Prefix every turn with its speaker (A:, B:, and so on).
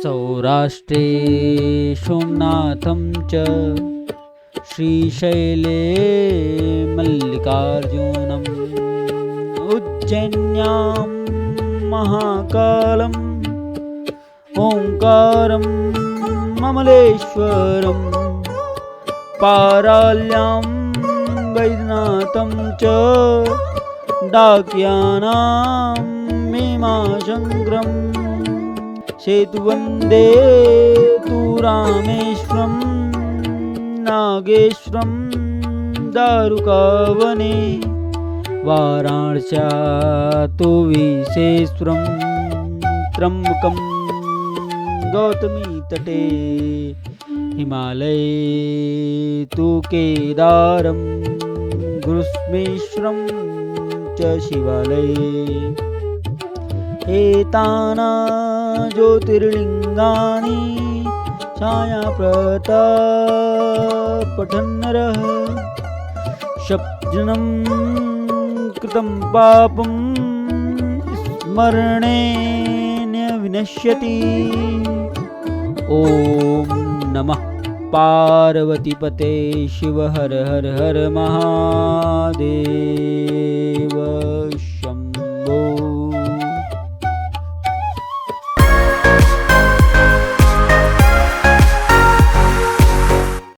A: सौराष्ट्रे सोमनाथं च श्रीशैले मल्लिकार्जुनम् उज्जैन्यां महाकालम् ओंकारं ममलेश्वरं पाराल्यां वैद्यनाथं च डाक्यानां भीमाशङ्करम् सेतुवन्दे तु रामेश्वरं नागेश्वरं दारुकावने वाराणस्या तु विशेश्वरं त्र्यम्बकं गौतमी तटे हिमालये तु केदारं गुरुस्मेश्वरं च शिवालये एताना ज्योतिर्लिङ्गानि छायाप्रतापठन्नरः शब्दनं कृतं पापं स्मरणेन विनश्यति। ॐ नमः पार्वतीपते शिव हर हर हर महादेव।